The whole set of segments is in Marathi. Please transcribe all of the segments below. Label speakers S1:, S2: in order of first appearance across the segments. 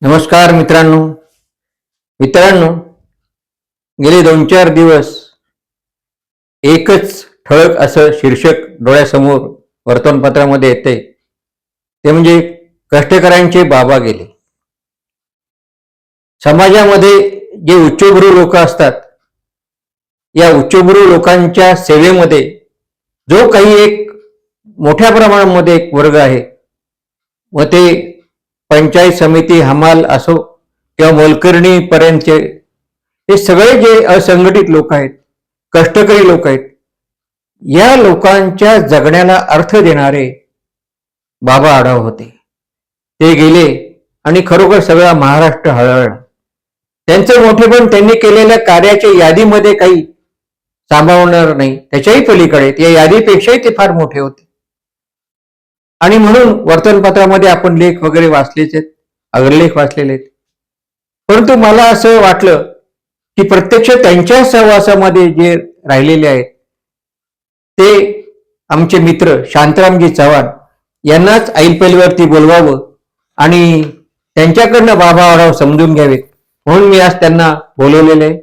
S1: नमस्कार मित्रांनो. मित्रांनो, गेले 2-4 दिवस एकच ठळक असं शीर्षक डोळ्यासमोर वर्तमानपत्रामध्ये येते, ते म्हणजे कष्टकऱ्यांचे बाबा गेले. समाजामध्ये जे उच्चभ्रू लोक असतात, या उच्चभ्रू लोकांच्या सेवेमध्ये जो काही एक मोठ्या प्रमाणामध्ये एक वर्ग आहे, व ते पंचायत समिती हमाल असो किंवा मोलकरणी पर्यंतचे हे सगळे जे असंघटित लोक आहेत, कष्टकरी लोक आहेत, या लोकांच्या जगण्याला अर्थ देणारे बाबा आढाव होते. ते गेले आणि खरोखर सगळा महाराष्ट्र हळहळला. त्यांचं मोठेपण त्यांनी केलेल्या कार्याच्या यादीमध्ये काही सांभाळणार नाही, त्याच्याही पलीकडे या यादीपेक्षाही ते फार मोठे होते. आणि म्हणून वर्तमानपत्रामध्ये आपण लेख वगैरे वाचलेच आहेत, अग्रलेख वाचलेले आहेत. परंतु मला असं वाटलं की प्रत्यक्ष त्यांच्या सहवासामध्ये जे राहिलेले आहेत ते आमचे मित्र शांतारामजी चव्हाण यांनाच ऐलपैलीवरती बोलवावं आणि त्यांच्याकडनं बाबा आढाव समजून घ्यावेत, म्हणून मी आज त्यांना बोलवलेलं आहे.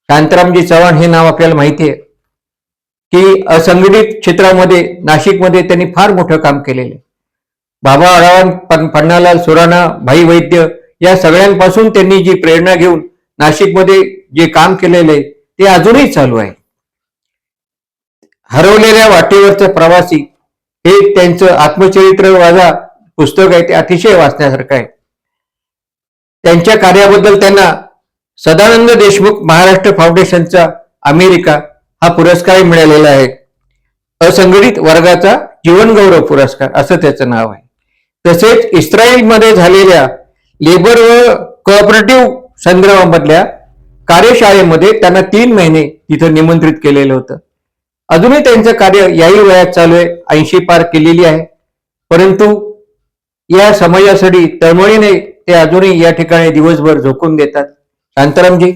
S1: शांतारामजी चव्हाण हे नाव आपल्याला माहिती आहे की असंघटित क्षेत्रामध्ये नाशिकमध्ये त्यांनी फार मोठं काम केलेलं आहे. बाबा आढाव, पन्नालाल सुराणा, भाई वैद्य या सगळ्यांपासून त्यांनी जी प्रेरणा घेऊन नाशिकमध्ये जे काम केलेलं आहे ते अजूनही चालू आहे. हरवलेल्या वाटेवरचा प्रवासी हे त्यांचं आत्मचरित्र वाजा पुस्तक आहे, ते अतिशय वाचण्यासारखं आहे. त्यांच्या कार्याबद्दल त्यांना सदानंद देशमुख महाराष्ट्र फाउंडेशनचा अमेरिका हा पुरस्कार मिळालेला आहे. असंघटित वर्गाचा जीवनगौरव पुरस्कार असं त्याचं नाव आहे. तसेच इस्रायलमध्ये झालेल्या लेबर व कोऑपरेटिव्ह संग्रामामधल्या कार्यशाळेमध्ये त्यांना 3 महिने तिथं निमंत्रित केलेलं होतं. अजूनही त्यांचं कार्य याही वयात चालू आहे, 80 पार केलेली आहे. परंतु या समाजासाठी तळमळीने ते अजूनही या ठिकाणी दिवसभर झोकून देतात. शांतारामजी,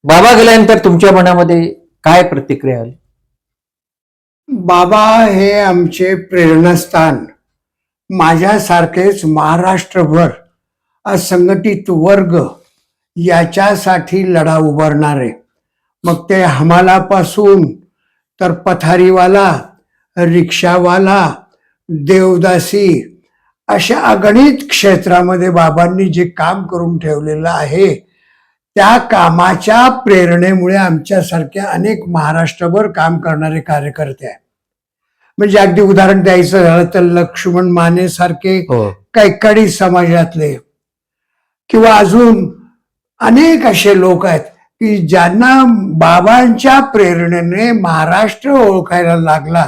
S1: बाबा गेल्यानंतर तुमच्या मनामध्ये काय प्रतिक्रिया आली?
S2: बाबा हे आमचे प्रेरणास्थान. माझ्यासारखेच महाराष्ट्रभर असंघटित वर्ग याच्यासाठी लढा उभारणारे, मग ते हमालापासून तर पथारीवाला, रिक्षावाला, देवदासी अशा अगणित क्षेत्रामध्ये बाबांनी जे काम करून ठेवलेलं आहे, त्या कामाच्या प्रेरणेमुळे आमच्यासारख्या अनेक महाराष्ट्रभर काम करणारे कार्यकर्ते आहेत. म्हणजे अगदी उदाहरण द्यायचं झालं तर लक्ष्मण माने सारखे कैकाडी समाजातले किंवा अजून अनेक असे लोक आहेत की ज्यांना बाबांच्या प्रेरणेने महाराष्ट्र ओळखायला लागला,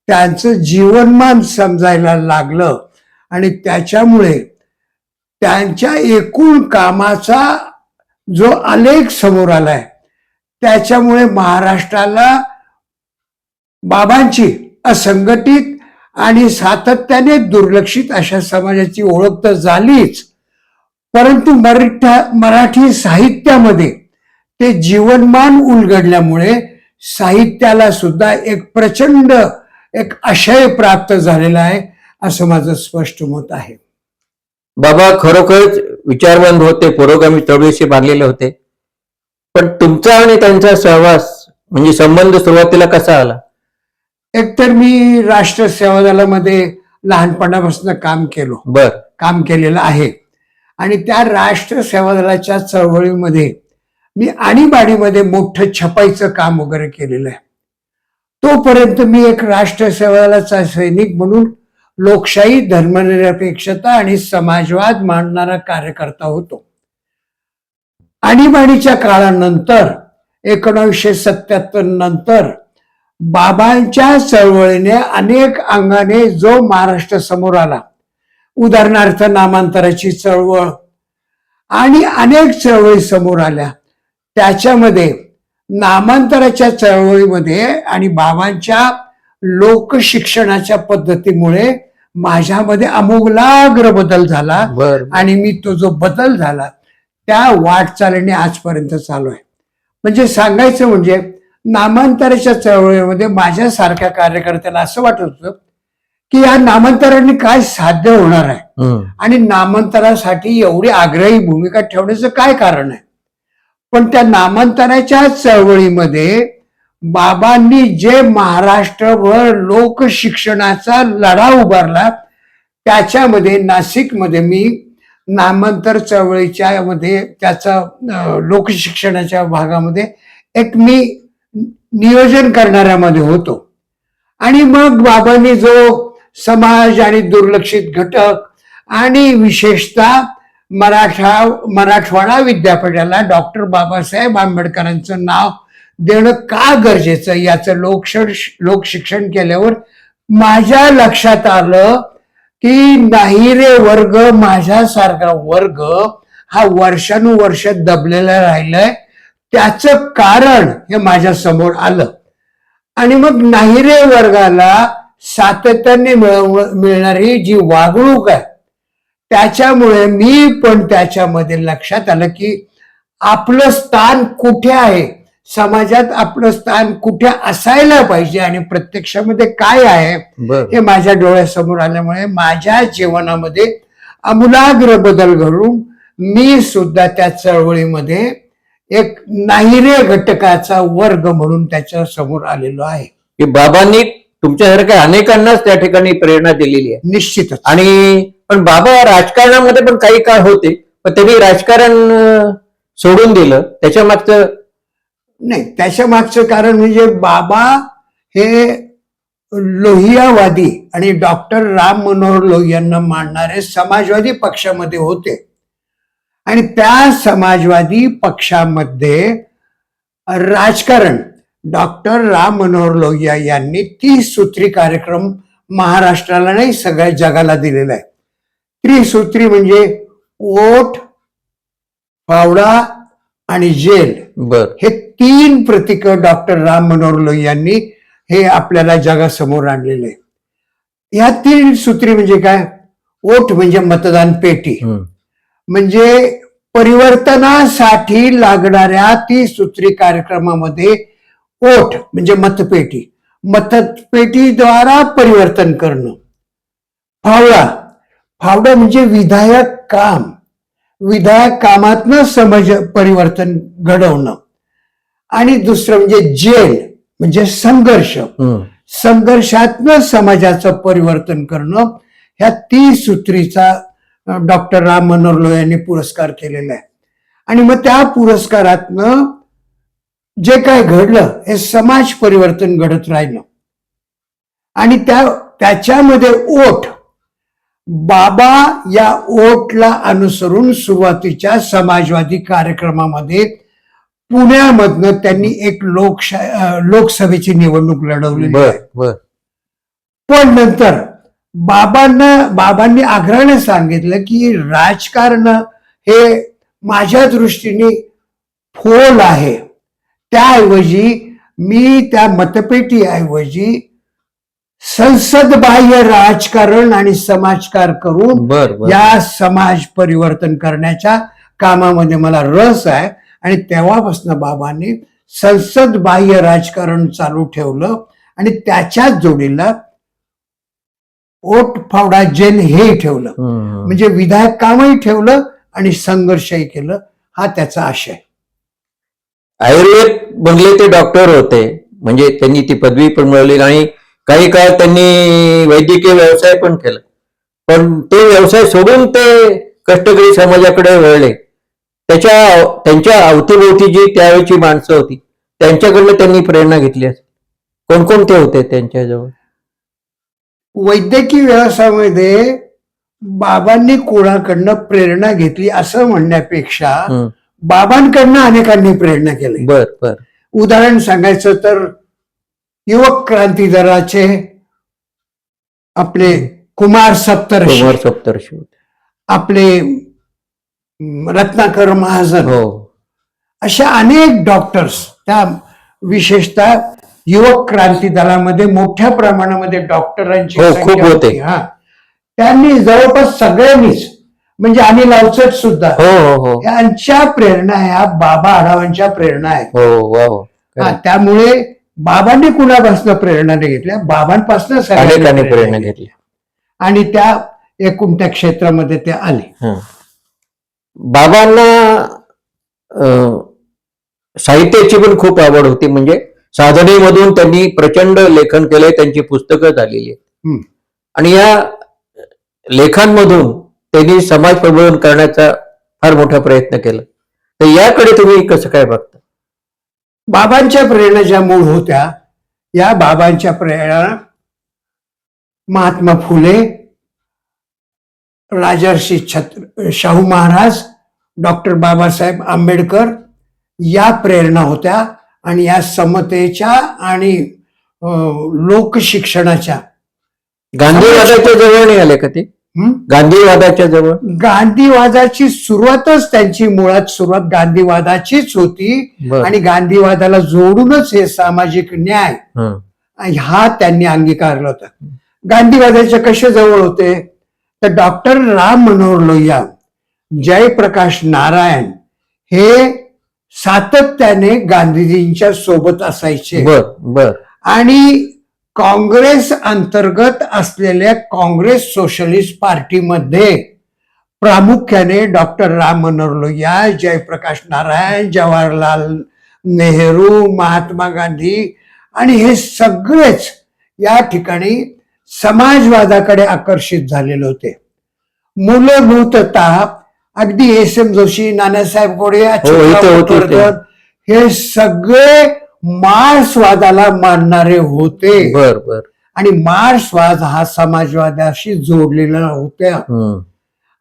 S2: त्यांचं जीवनमान समजायला लागलं आणि त्याच्यामुळे त्यांच्या एकूण कामाचा जो आलेख समोर आलाय, त्याच्यामुळे महाराष्ट्राला बाबांची असंघटित आणि सातत्याने दुर्लक्षित अशा समाजाची ओळख तर झालीच, परंतु मराठी साहित्यामध्ये ते जीवनमान उलगडल्यामुळे साहित्याला सुद्धा एक प्रचंड एक आशय प्राप्त झालेला आहे, असं माझं स्पष्ट मत आहे.
S1: बाबा खरोखरच विचारवंत होते, पुरोगामी चळवळीशी बांधलेले होते. पण तुमचा आणि त्यांचा सहवास म्हणजे संबंध सुरुवातीला कसा आला?
S2: एकतर मी राष्ट्र सेवा दलामध्ये लहानपणापासून काम केलेलं आहे आणि त्या राष्ट्र सेवा दलाच्या चळवळीमध्ये मी आणीबाणीमध्ये मोठं छपाईचं काम वगैरे केलेलं आहे. तोपर्यंत मी एक राष्ट्र सेवा दलाचा सैनिक म्हणून लोकशाही, धर्मनिरपेक्षता आणि समाजवाद मांडणारा कार्यकर्ता होतो. आणीबाणीच्या काळानंतर 1977 नंतर बाबांच्या चळवळीने अनेक अंगाने जो महाराष्ट्र समोर आला, उदाहरणार्थ नामांतराची चळवळ आणि अनेक चळवळी समोर आल्या, त्याच्यामध्ये नामांतराच्या चळवळीमध्ये आणि बाबांच्या लोकशिक्षणाच्या पद्धतीमुळे माझ्यामध्ये आमूलाग्र बदल झाला. आणि मी तो जो बदल झाला त्या वाटचालीने आजपर्यंत चालू आहे. म्हणजे सांगायचं म्हणजे नामांतराच्या चळवळीमध्ये माझ्यासारख्या कार्यकर्त्याला असं वाटत होतं की या नामांतराने काय साध्य होणार आहे
S1: हम्म.
S2: आणि नामांतरासाठी एवढी आग्रही भूमिका ठेवण्याचं काय कारण आहे. पण त्या नामांतराच्या चळवळीमध्ये बाबांनी जे महाराष्ट्रभर लोकशिक्षणाचा लढा उभारला, त्याच्यामध्ये नाशिकमध्ये मी नामांतर चळवळीच्या मध्ये त्याचा लोकशिक्षणाच्या भागामध्ये एक मी नियोजन करणाऱ्यामध्ये होतो. आणि मग बाबांनी जो समाज आणि दुर्लक्षित घटक आणि विशेषतः मराठवाडा विद्यापीठाला डॉक्टर बाबासाहेब आंबेडकरांचं नाव देणं का गरजेचं याचं लोकशिक्षण केल्यावर माझ्या लक्षात आलं की नाही रे वर्ग, माझ्यासारखा वर्ग हा वर्षानुवर्ष दबलेला राहिलाय, त्याचं कारण हे माझ्या समोर आलं. आणि मग नाही रे वर्गाला सातत्याने मिळणारी जी वागणूक आहे, त्याच्यामुळे मी पण त्याच्यामध्ये लक्षात आलं की आपलं स्थान कुठे आहे, समाजात आपलं स्थान कुठे असायला पाहिजे आणि प्रत्यक्षामध्ये काय आहे हे माझ्या डोळ्यासमोर आल्यामुळे माझ्या जीवनामध्ये आमूलाग्र बदल घडून मी सुद्धा त्या चळवळीमध्ये एक नाहिरे घटकाचा वर्ग म्हणून त्याच्या समोर आलेलो आहे.
S1: की बाबांनी तुमच्यासारख्या अनेकांनाच त्या ठिकाणी प्रेरणा दिलेली आहे.
S2: निश्चितच.
S1: आणि पण बाबा राजकारणामध्ये पण काही काळ होते, पण त्यांनी राजकारण सोडून दिलं. त्याच्या मागचं
S2: नाही, त्याच्या मागचं कारण म्हणजे बाबा हे लोहियावादी आणि डॉक्टर राम मनोहर लोहियांना मानणारे समाजवादी पक्षामध्ये होते. आणि त्या समाजवादी पक्षामध्ये राजकारण डॉक्टर राम मनोहर लोहिया यांनी 30 सूत्री कार्यक्रम महाराष्ट्राला नाही सगळ्या जगाला दिलेला आहे. 30 सूत्री म्हणजे ओठ, फावडा आणि जेल हे 3 प्रतीक डॉक्टर राम मनोहर लोहियांनी हे आपल्याला जगासमोर आणलेले. ह्या 3 सूत्री म्हणजे काय? ओठ म्हणजे मतदान पेटी, म्हणजे परिवर्तनासाठी लागणाऱ्या 30 सूत्री कार्यक्रमामध्ये ओठ म्हणजे मतपेटी, मतपेटीद्वारा परिवर्तन करणं. फावडा म्हणजे विधायक काम, विधायक कामातनं समाज परिवर्तन घडवणं. आणि दुसरं म्हणजे जेल म्हणजे संघर्ष, संघर्षातनं समाजाचं परिवर्तन करणं. ह्या 30 सूत्रीचा डॉक्टर राम मनोहर लोहिया यांनी पुरस्कार केलेला आहे. आणि मग त्या पुरस्कारातनं जे काय घडलं हे समाज परिवर्तन घडत राहिलं. आणि त्याच्यामध्ये ओठ, बाबा या ओठला अनुसरून सुरुवातीच्या समाजवादी कार्यक्रमामध्ये पुण्यामधनं त्यांनी एक लोकसभेची निवडणूक लढवलेली आहे. पण नंतर बाबांनी आग्रहाने सांगितलं की राजकारण हे माझ्या दृष्टीने फोल आहे, त्याऐवजी मी त्या मतपेटी ऐवजी संसद बाह्य राजकारण आणि समाजकार करून या समाज परिवर्तन करण्याच्या कामामध्ये मला रस आहे. आणि तेव्हापासून बाबांनी संसद बाह्य राजकारण चालू ठेवलं आणि त्याच्याच जोडीला ओट, फावडा, जेल हे ठेवलं. म्हणजे विधायक कामही ठेवलं आणि संघर्षही केलं. हा त्याचा आशय.
S1: आयुर्वेद बनले ते डॉक्टर होते, म्हणजे त्यांनी ती पदवी पण मिळवली आणि काही काळ त्यांनी वैद्यकीय व्यवसाय पण केला. पण ते व्यवसाय सोडून ते कष्टकरी समाजाकडे वळले. त्यांच्या अवतीभोवती जी त्यावेळची माणसं होती त्यांच्याकडनं त्यांनी प्रेरणा घेतली असेल. कोणकोणते होते त्यांच्याजवळ?
S2: वैद्यकीय व्यवसायामध्ये बाबांनी कोणाकडनं प्रेरणा घेतली असं म्हणण्यापेक्षा बाबांकडनं अनेकांनी प्रेरणा केली. उदाहरण सांगायचं तर युवक क्रांती दलाचे आपले कुमार सप्तर्षी, आपले रत्नाकर महाजन, अशा अनेक डॉक्टर्स त्या विशेषतः युवक क्रांती दलामध्ये मोठ्या प्रमाणामध्ये डॉक्टरांची
S1: खूप होते.
S2: त्यांनी जवळपास सगळ्यांनीच, म्हणजे अनिल अवचट सुद्धा, यांच्या प्रेरणा ह्या बाबा आढावांच्या प्रेरणा आहेत. त्यामुळे बाबांनी कुणापासून प्रेरणा घेतल्या, बाबांपासून
S1: अनेकांनी प्रेरणा घेतली.
S2: आणि त्या एकूण त्या क्षेत्रामध्ये ते आले.
S1: बाबांना साहित्याची पण खूप आवड होती. म्हणजे साधनेमधून त्यांनी प्रचंड लेखन केलंय, त्यांची पुस्तकं झालेली आहेत. आणि या लेखांमधून त्यांनी समाज प्रबोधन करण्याचा फार मोठा प्रयत्न केला. तर याकडे तुम्ही कसं काय बघता?
S2: बाबांच्या प्रेरणा ज्या मूळ होत्या, या बाबांच्या प्रेरणा महात्मा फुले, राजर्षी शाहू महाराज, डॉक्टर बाबासाहेब आंबेडकर या प्रेरणा होत्या. आणि या समतेच्या आणि लोकशिक्षणाच्या,
S1: गांधीवादाच्या जवळ नाही आले का ते? गांधीवादाच्या जवळ,
S2: गांधीवादाची सुरुवातच त्यांची मुळात सुरुवात गांधीवादाचीच होती. आणि गांधीवादाला जोडूनच हे सामाजिक न्याय हा त्यांनी अंगीकारला होता. गांधीवादाच्या कसे जवळ होते तर डॉक्टर राम मनोहर लोहिया, जयप्रकाश नारायण हे सातत्याने गांधीजींच्या सोबत असायचे. आणि काँग्रेस अंतर्गत असलेल्या काँग्रेस सोशलिस्ट पार्टीमध्ये प्रामुख्याने डॉक्टर राम मनोहर लोहिया, जयप्रकाश नारायण, जवाहरलाल नेहरू, महात्मा गांधी आणि हे सगळेच या ठिकाणी समाजवादाकडे आकर्षित झालेले होते. मूलभूततः अगदी एस एम जोशी, नानासाहेब गोडे, हे सगळे मार्क्सवादाला मानणारे होते. आणि मार्क्सवाद हा समाजवादाशी जोडलेला होता.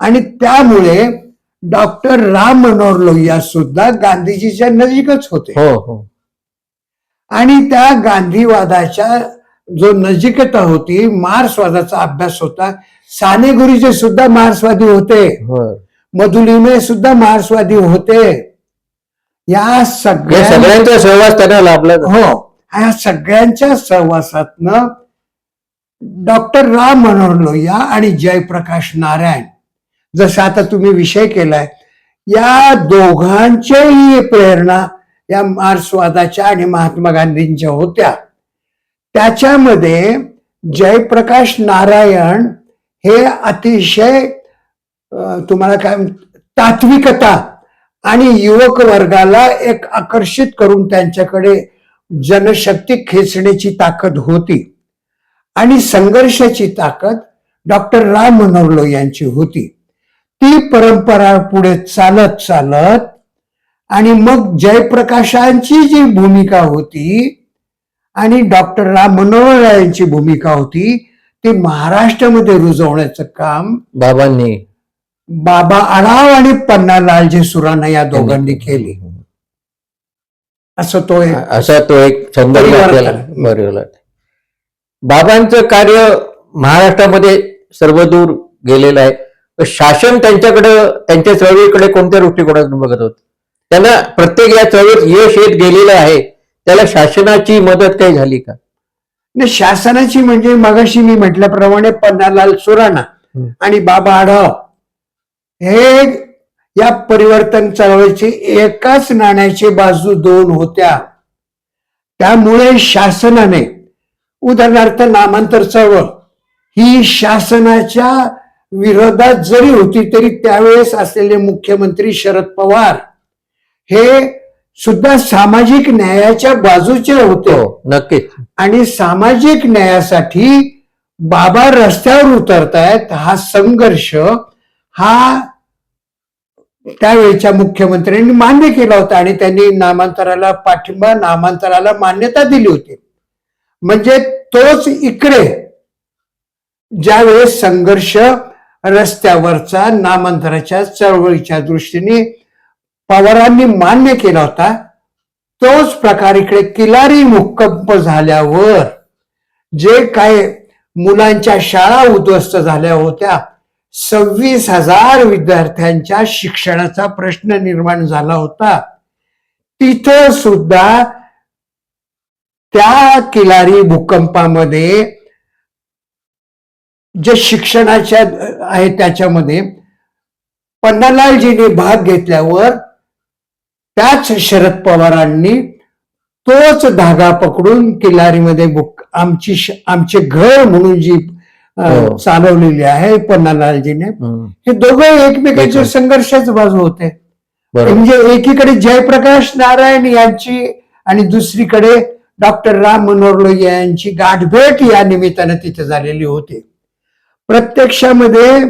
S2: आणि त्यामुळे डॉक्टर राम मनोहर लोहिया सुद्धा गांधीजीच्या नजीकच होते. आणि त्या गांधीवादाच्या जो नजीकता होती, मार्क्सवादाचा अभ्यास होता. साने गुरुजी सुद्धा मार्क्सवादी होते, मधुलिमे सुद्धा मार्क्सवादी होते. या
S1: सगळ्यांचा सहवास त्यांना लाभला.
S2: या सगळ्यांच्या सहवासातनं डॉक्टर राम मनोहर लोहिया आणि जयप्रकाश नारायण, जसं आता तुम्ही विषय केलाय, या दोघांच्याही प्रेरणा या मार्क्सवादाच्या आणि महात्मा गांधींच्या होत्या. त्याच्यामध्ये जयप्रकाश नारायण हे अतिशय तुम्हाला काय तात्विकता आणि युवक वर्गाला एक आकर्षित करून त्यांच्याकडे जनशक्ती खेचण्याची ताकद होती. आणि संघर्षाची ताकद डॉक्टर राम मनोहर लोहियांची होती. ती परंपरा पुढे चालत चालत आणि मग जयप्रकाशांची जी भूमिका होती आणि डॉक्टर राम मनोहर यांची भूमिका होती, ती महाराष्ट्रामध्ये रुजवण्याचं काम बाबा आढाव आणि पन्नालालजी सुराणा या दोघांनी केली.
S1: असा तो एक संदर्भ आपल्याला. बाबांचं कार्य महाराष्ट्रामध्ये सर्वदूर गेलेलं आहे. शासन त्यांच्या चळवळीकडे कोणत्या दृष्टिकोनातून बघत होत? त्यांना प्रत्येक या चळवळीत यश येत गेलेलं आहे, त्याला शासनाची मदत काही झाली का?
S2: नाही, शासनाची म्हणजे मगाशी मी म्हटल्याप्रमाणे पन्नालाल सुराणा आणि बाबा आढाव हे या परिवर्तन चळवळीची एकाच नाण्याची बाजू दोन होत्या. त्यामुळे शासनाने, उदाहरणार्थ नामांतर चळवळ ही शासनाच्या विरोधात जरी होती तरी त्यावेळेस असलेले मुख्यमंत्री शरद पवार हे सुद्धा सामाजिक न्यायाच्या बाजूचे होते.
S1: नक्कीच.
S2: आणि सामाजिक न्यायासाठी बाबा रस्त्यावर उतरतायत हा संघर्ष हा त्यावेळेच्या मुख्यमंत्र्यांनी मान्य केला होता आणि त्यांनी नामांतराला पाठिंबा, नामांतराला मान्यता दिली होती. म्हणजे तोच इकडे ज्यावेळेस संघर्ष रस्त्यावरचा नामांतराच्या चळवळीच्या दृष्टीने पवारांनी मान्य केला होता, तोच प्रकार इकडे किलारी भूकंप झाल्यावर जे काय मुलांच्या शाळा उद्ध्वस्त झाल्या होत्या, 26,000 विद्यार्थ्यांच्या शिक्षणाचा प्रश्न निर्माण झाला होता. तिथं सुद्धा त्या किलारी भूकंपामध्ये जे शिक्षणाच्या आहे त्याच्यामध्ये पन्नालालजींनी भाग घेतल्यावर त्याच शरद पवारांनी तोच धागा पकडून किल्लारीमध्ये आमचे घर म्हणून जी
S1: हो.
S2: चालवलेली आहे पन्नालालजीने.
S1: हम्म.
S2: हे दोघं एकमेकांच्या
S1: एक-
S2: संघर्षाच बाजू होते.
S1: बरोबर.
S2: म्हणजे एकीकडे जयप्रकाश नारायण यांची आणि दुसरीकडे डॉक्टर राम मनोहर लोहिया यांची गाठभेट या निमित्तानं तिथे झालेली होती. प्रत्यक्षामध्ये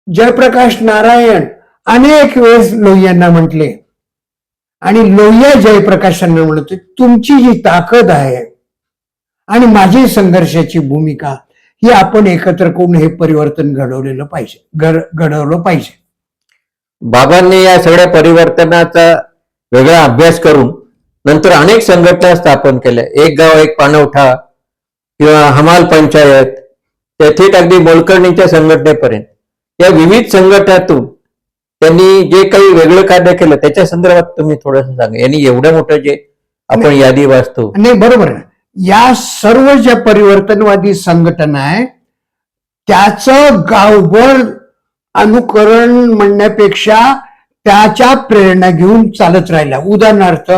S2: जयप्रकाश नारायण अनेक वेळेस लोहियांना म्हटले आणि लोहिया जयप्रकाशांना म्हणते, तुमची जी ताकद आहे आणि माझी संघर्षाची भूमिका ही आपण एकत्र करून हे परिवर्तन घडवलेलं पाहिजे, घडवलं पाहिजे.
S1: बाबांनी या सगळ्या परिवर्तनाचा वेगळा अभ्यास करून नंतर अनेक संघटना स्थापन केल्या. एक गाव एक पाणवठा किंवा हमाल पंचायत ते थेट अगदी मोलकर्णीच्या संघटनेपर्यंत या विविध संघटनातून त्यांनी जे काही वेगळं कार्य केलं त्याच्या संदर्भात तुम्ही थोडंसं सांगा. यांनी एवढं मोठं जे आपण यादी वाचतो.
S2: नाही, बरोबर आहे. या सर्व ज्या परिवर्तनवादी संघटना आहे त्याचं गावभर अनुकरण म्हणण्यापेक्षा त्याच्या प्रेरणा घेऊन चालत राहिला. उदाहरणार्थ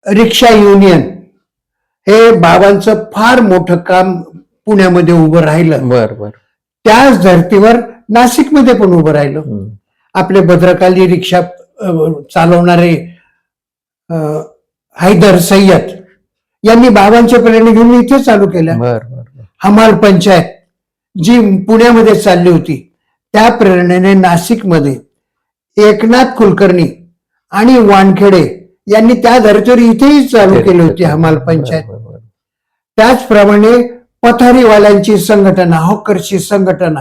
S2: रिक्षा युनियन हे बाबांचं फार मोठं काम पुण्यामध्ये उभं राहिलं.
S1: बर.
S2: त्याच धर्तीवर नाशिकमध्ये पण उभं राहिलं. आपले भद्रकाली रिक्षा चालवणारे हैदर सय्यद यांनी बाबांच्या प्रेरणा घेऊन इथे चालू केल्या.
S1: बर.
S2: हमाल पंचायत जी पुण्यामध्ये चालली होती त्या प्रेरणेने नाशिकमध्ये एकनाथ कुलकर्णी आणि वानखेडे यांनी त्या धर्तीवर इथेही चालू केली होती हमाल पंचायत. त्याचप्रमाणे पथारीवाल्यांची संघटना, हॉकरची संघटना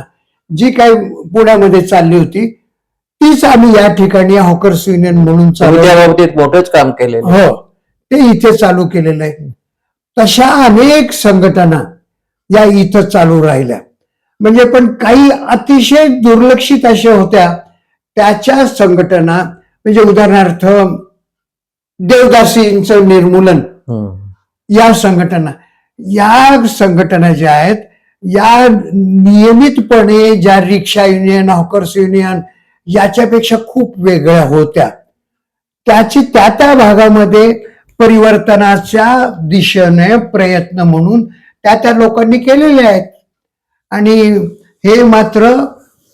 S2: जी काही पुण्यामध्ये चालली होती तीच आम्ही या ठिकाणी हॉकर्स युनियन म्हणून
S1: त्या बाबतीत मोठंच काम केलेलं.
S2: हो, ते इथे चालू केलेलं आहे. तशा अनेक संघटना या इथं चालू राहिल्या. म्हणजे पण काही अतिशय दुर्लक्षित अशा होत्या त्याच्या संघटना, म्हणजे उदाहरणार्थ देवदासींचं निर्मूलन, या संघटना ज्या आहेत या नियमितपणे ज्या रिक्षा युनियन, हॉकर्स युनियन याच्यापेक्षा खूप वेगळ्या होत्या. त्याची त्या भागामध्ये परिवर्तनाच्या दिशेने प्रयत्न म्हणून त्या लोकांनी केलेले आहेत. आणि हे मात्र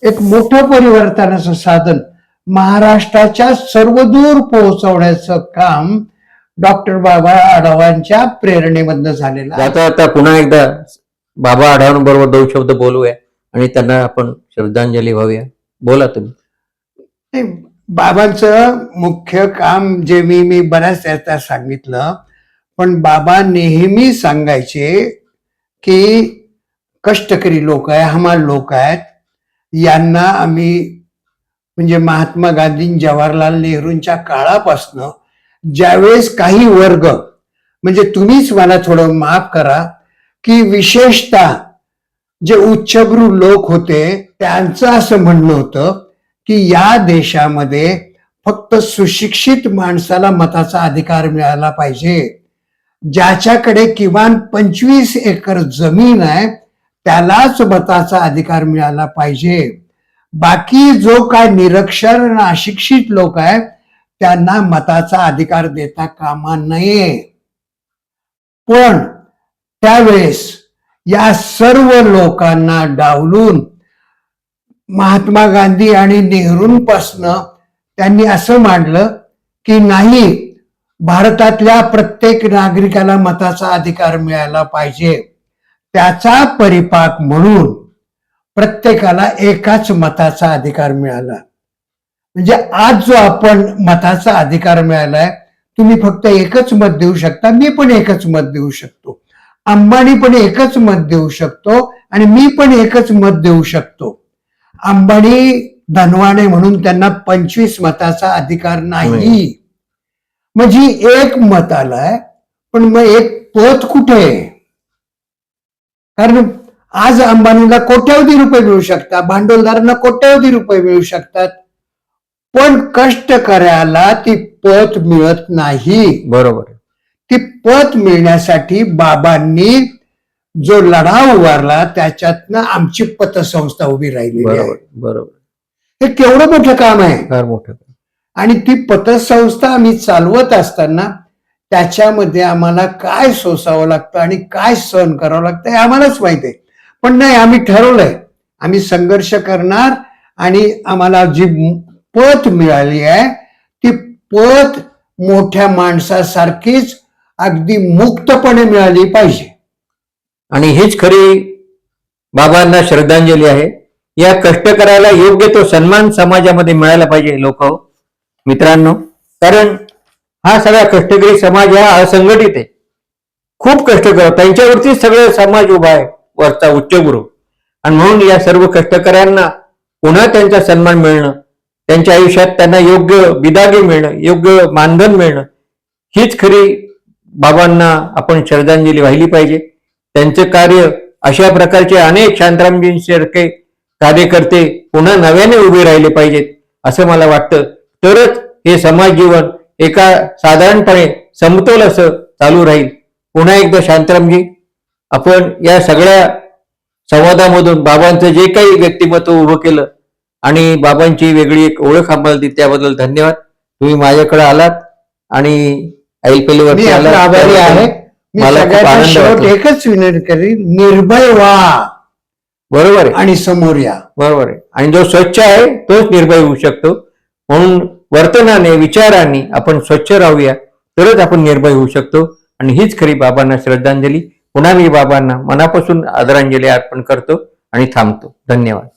S2: एक मोठं परिवर्तनाचं साधन महाराष्ट्राच्या सर्वदूर पोहोचवण्याचं काम डॉक्टर बाबा आढावांच्या प्रेरणेमधनं झालेलं आहे.
S1: आता पुन्हा एकदा बाबा आढावांबरोबर 2 शब्द बोलूया आणि त्यांना आपण श्रद्धांजली वाहूया. बोला तुम्ही.
S2: बाबांचं मुख्य काम जे मी बऱ्याच त्याचा सांगितलं, पण बाबा नेहमी सांगायचे की कष्टकरी लोक आहे, हमाल लोक आहेत, यांना आम्ही म्हणजे महात्मा गांधी, जवाहरलाल नेहरूंच्या काळापासनं ज्यावेळेस काही वर्ग, म्हणजे तुम्हीच मला थोडं माफ करा की विशेषतः जे उच्चभ्रू लोक होते त्यांचं असं म्हणणं होतं की या देशामध्ये फक्त सुशिक्षित माणसाला मताचा अधिकार मिळाला पाहिजे. ज्याच्याकडे किमान 25 एकर जमीन आहे त्यालाच मताचा अधिकार मिळाला पाहिजे. बाकी जो काय निरक्षर आणि अशिक्षित लोक आहेत त्यांना मताचा अधिकार देता कामा नये. पण त्यावेळेस या सर्व लोकांना डावलून महात्मा गांधी आणि नेहरूंपासनं त्यांनी असं मांडलं की नाही, भारतातल्या प्रत्येक नागरिकाला मताचा अधिकार मिळाला पाहिजे. त्याचा परिपाक म्हणून प्रत्येकाला एकाच मताचा अधिकार मिळाला. म्हणजे आज जो आपण मताचा अधिकार मिळालाय, तुम्ही फक्त एकच मत देऊ शकता, मी पण एकच मत देऊ शकतो, अंबानी पण एकच मत देऊ शकतो आणि मी पण एकच मत देऊ शकतो. अंबानी धनवाने म्हणून त्यांना 25 मताचा अधिकार नाही. म्हणजे एक मत आलाय, पण मग एक पद कुठे? कारण आज अंबानीला कोट्यावधी रुपये मिळू शकतात, भांडवलदारांना कोट्यावधी रुपये मिळू शकतात, पण कष्टकऱ्याला ती पत मिळत नाही.
S1: बरोबर.
S2: ती पत मिळण्यासाठी बाबांनी जो लढा उभारला त्याच्यातनं आमची पतसंस्था उभी राहिली आहे.
S1: बरोबर.
S2: हे केवढं मोठं काम आहे.
S1: फार मोठं.
S2: आणि ती पतसंस्था आम्ही चालवत असताना त्याच्यामध्ये आम्हाला काय सोसावं लागतं आणि काय सहन करावं लागतं हे आम्हालाच माहिती आहे. पण नाही, आम्ही ठरवलंय, आम्ही संघर्ष करणार आणि आम्हाला जी पत मिळाली आहे ती पत मोठ्या माणसासारखीच अगदी मुक्तपणे मिळाली पाहिजे.
S1: आणि हीच खरी बाबांना श्रद्धांजली आहे. या कष्ट करायला योग्य तो सन्मान समाजामध्ये मिळायला पाहिजे लोक मित्रांनो. कारण हा सगळा कष्टकरी समाज हा असंघटित आहे, खूप कष्ट करत, त्यांच्यावरती सगळं समाज उभा आहे, वरचा उच्चगुरु. आणि म्हणून या सर्व कष्टकऱ्यांना पुन्हा त्यांचा सन्मान मिळणं, त्यांच्या आयुष्यात त्यांना योग्य बिदागी मिळणं, योग्य मानधन मिळणं, हीच खरी बाबांना आपण श्रद्धांजली वाहिली पाहिजे. त्यांचं कार्य, अशा प्रकारचे अनेक शांतारामजींसारखे कार्यकर्ते पुन्हा नव्याने उभे राहिले पाहिजेत असं मला वाटतं. तरच हे समाज जीवन एका साधारणपणे समतोल असं चालू राहील. पुन्हा एकदा शांतारामजी, आपण या सगळ्या संवादामधून बाबांचं जे काही व्यक्तिमत्व उभं केलं आणि बाबांची वेगळी एक ओळख आम्हाला दिली त्याबद्दल धन्यवाद. तुम्ही माझ्याकडे आलात आणि ऐलपेलीवरती
S2: मी आपला आभारी आहे. मी
S1: मला खूप
S2: सगळ्यांना
S1: आनंद
S2: शेवट
S1: वाटला.
S2: एकच विनंती करीन, निर्भय व्हा.
S1: बरोबर आहे,
S2: आणि समोर या.
S1: बरोबर आहे. आणि जो स्वच्छ आहे तोच निर्भय होऊ शकतो. म्हणून वर्तनाने, विचारांनी आपण स्वच्छ राहूया, तरच आपण निर्भय होऊ शकतो. आणि हीच खरी बाबांना श्रद्धांजली. पुन्हा मी बाबांना मनापासून आदरांजली अर्पण करतो आणि थांबतो. धन्यवाद.